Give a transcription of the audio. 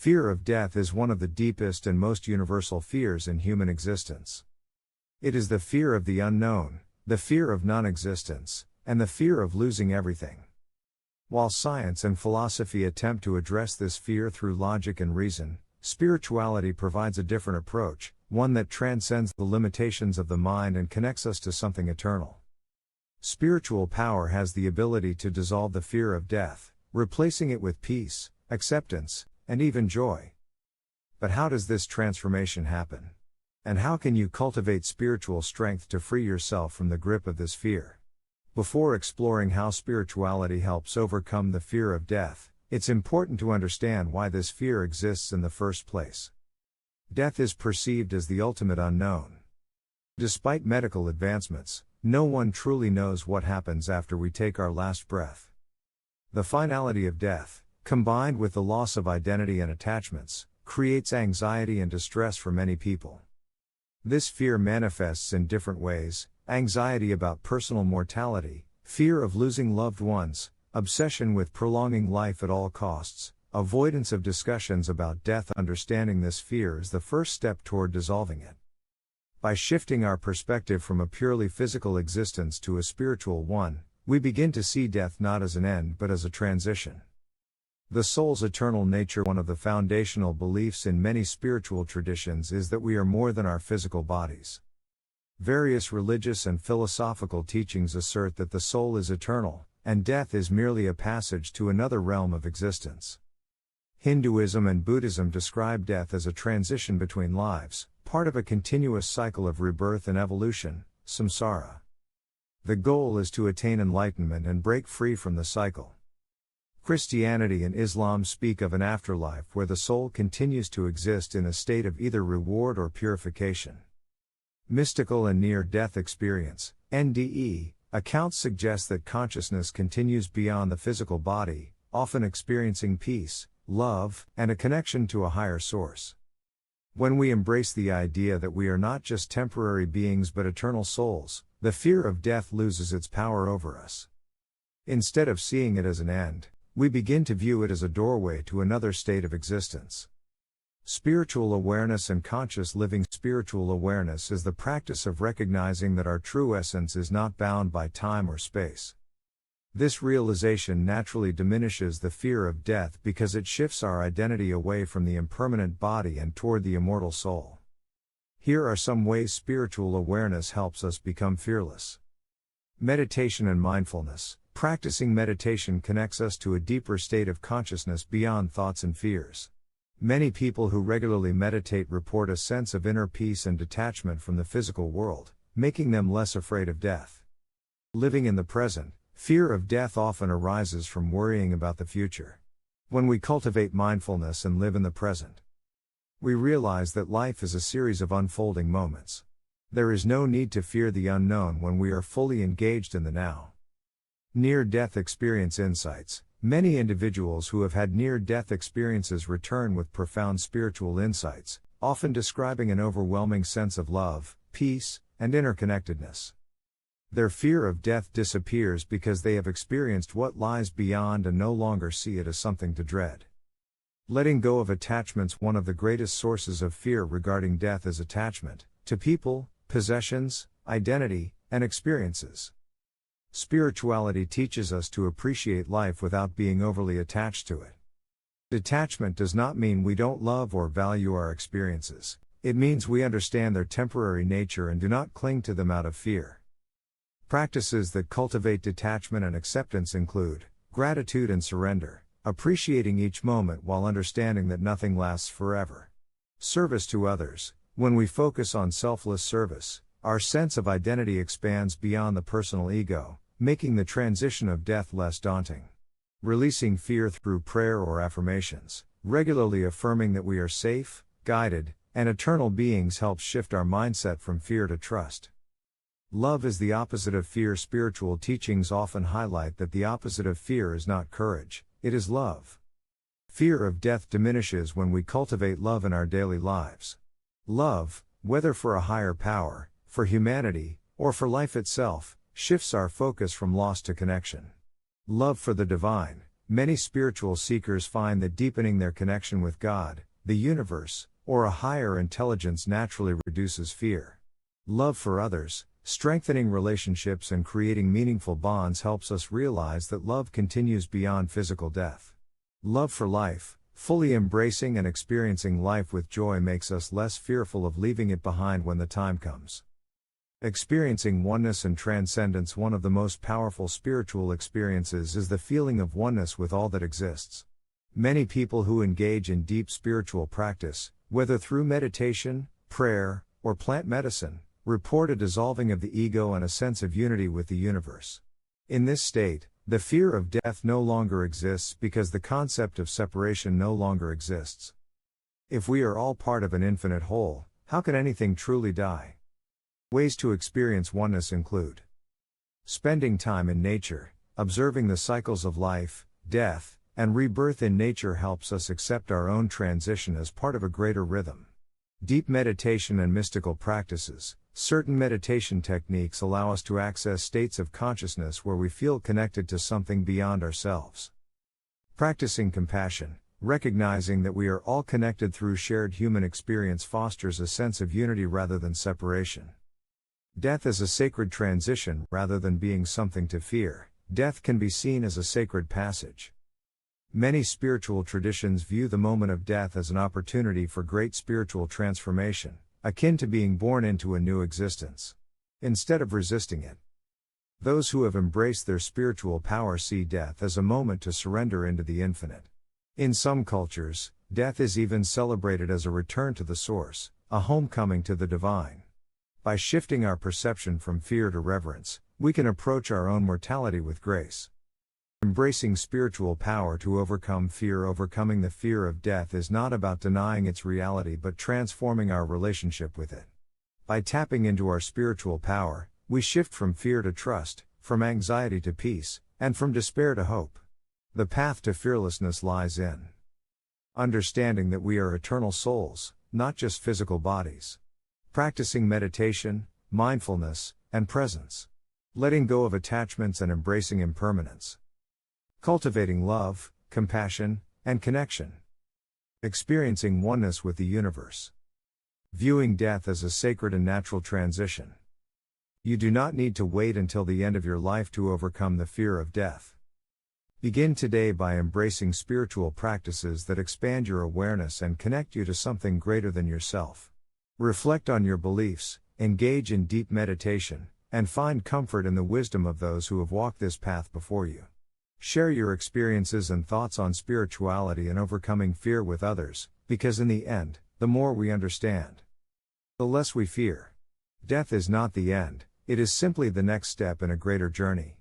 Fear of death is one of the deepest and most universal fears in human existence. It is the fear of the unknown, the fear of non-existence, and the fear of losing everything. While science and philosophy attempt to address this fear through logic and reason, spirituality provides a different approach, one that transcends the limitations of the mind and connects us to something eternal. Spiritual power has the ability to dissolve the fear of death, replacing it with peace, acceptance, and even joy. But how does this transformation happen? And how can you cultivate spiritual strength to free yourself from the grip of this fear? Before exploring how spirituality helps overcome the fear of death, it's important to understand why this fear exists in the first place. Death is perceived as the ultimate unknown. Despite medical advancements, no one truly knows what happens after we take our last breath. The finality of death, combined with the loss of identity and attachments, creates anxiety and distress for many people. This fear manifests in different ways: anxiety about personal mortality, fear of losing loved ones, obsession with prolonging life at all costs, avoidance of discussions about death. Understanding this fear is the first step toward dissolving it. By shifting our perspective from a purely physical existence to a spiritual one, we begin to see death not as an end but as a transition. The soul's eternal nature. One of the foundational beliefs in many spiritual traditions is that we are more than our physical bodies. Various religious and philosophical teachings assert that the soul is eternal, and death is merely a passage to another realm of existence. Hinduism and Buddhism describe death as a transition between lives, part of a continuous cycle of rebirth and evolution, samsara. The goal is to attain enlightenment and break free from the cycle. Christianity and Islam speak of an afterlife where the soul continues to exist in a state of either reward or purification. Mystical and near-death experience, NDE, accounts suggest that consciousness continues beyond the physical body, often experiencing peace, love, and a connection to a higher source. When we embrace the idea that we are not just temporary beings but eternal souls, the fear of death loses its power over us. Instead of seeing it as an end, we begin to view it as a doorway to another state of existence. Spiritual awareness and conscious living. Spiritual awareness is the practice of recognizing that our true essence is not bound by time or space. This realization naturally diminishes the fear of death because it shifts our identity away from the impermanent body and toward the immortal soul. Here are some ways spiritual awareness helps us become fearless. Meditation and mindfulness. Practicing meditation connects us to a deeper state of consciousness beyond thoughts and fears. Many people who regularly meditate report a sense of inner peace and detachment from the physical world, making them less afraid of death. Living in the present. Fear of death often arises from worrying about the future. When we cultivate mindfulness and live in the present, we realize that life is a series of unfolding moments. There is no need to fear the unknown when we are fully engaged in the now. Near-death experience insights. Many individuals who have had near-death experiences return with profound spiritual insights, often describing an overwhelming sense of love, peace, and interconnectedness. Their fear of death disappears because they have experienced what lies beyond and no longer see it as something to dread. Letting go of attachments. One of the greatest sources of fear regarding death is attachment to people, possessions, identity, and experiences. Spirituality teaches us to appreciate life without being overly attached to it. Detachment does not mean we don't love or value our experiences. It means we understand their temporary nature and do not cling to them out of fear. Practices that cultivate detachment and acceptance include gratitude and surrender, appreciating each moment while understanding that nothing lasts forever. Service to others. When we focus on selfless service, our sense of identity expands beyond the personal ego, making the transition of death less daunting. Releasing fear through prayer or affirmations. Regularly affirming that we are safe, guided, and eternal beings helps shift our mindset from fear to trust. Love is the opposite of fear. Spiritual teachings often highlight that the opposite of fear is not courage, it is love. Fear of death diminishes when we cultivate love in our daily lives. Love, whether for a higher power, for humanity, or for life itself, shifts our focus from loss to connection. Love for the divine, many spiritual seekers find that deepening their connection with God, the universe, or a higher intelligence naturally reduces fear. Love for others, strengthening relationships and creating meaningful bonds helps us realize that love continues beyond physical death. Love for life, fully embracing and experiencing life with joy makes us less fearful of leaving it behind when the time comes. Experiencing oneness and transcendence. One of the most powerful spiritual experiences is the feeling of oneness with all that exists. Many people who engage in deep spiritual practice, whether through meditation, prayer, or plant medicine, report a dissolving of the ego and a sense of unity with the universe. In this state, the fear of death no longer exists because the concept of separation no longer exists. If we are all part of an infinite whole, how can anything truly die? Ways to experience oneness include spending time in nature. Observing the cycles of life, death, and rebirth in nature helps us accept our own transition as part of a greater rhythm. Deep meditation and mystical practices. Certain meditation techniques allow us to access states of consciousness where we feel connected to something beyond ourselves. Practicing compassion. Recognizing that we are all connected through shared human experience fosters a sense of unity rather than separation. Death as a sacred transition. Rather than being something to fear, death can be seen as a sacred passage. Many spiritual traditions view the moment of death as an opportunity for great spiritual transformation, akin to being born into a new existence. Instead of resisting it, those who have embraced their spiritual power see death as a moment to surrender into the infinite. In some cultures, death is even celebrated as a return to the source, a homecoming to the divine. By shifting our perception from fear to reverence, we can approach our own mortality with grace. Embracing spiritual power to overcome fear. Overcoming the fear of death is not about denying its reality but transforming our relationship with it. By tapping into our spiritual power, we shift from fear to trust, from anxiety to peace, and from despair to hope. The path to fearlessness lies in understanding that we are eternal souls, not just physical bodies. Practicing meditation, mindfulness, and presence. Letting go of attachments and embracing impermanence. Cultivating love, compassion, and connection. Experiencing oneness with the universe. Viewing death as a sacred and natural transition. You do not need to wait until the end of your life to overcome the fear of death. Begin today by embracing spiritual practices that expand your awareness and connect you to something greater than yourself. Reflect on your beliefs, engage in deep meditation, and find comfort in the wisdom of those who have walked this path before you. Share your experiences and thoughts on spirituality and overcoming fear with others, because in the end, the more we understand, the less we fear. Death is not the end, it is simply the next step in a greater journey.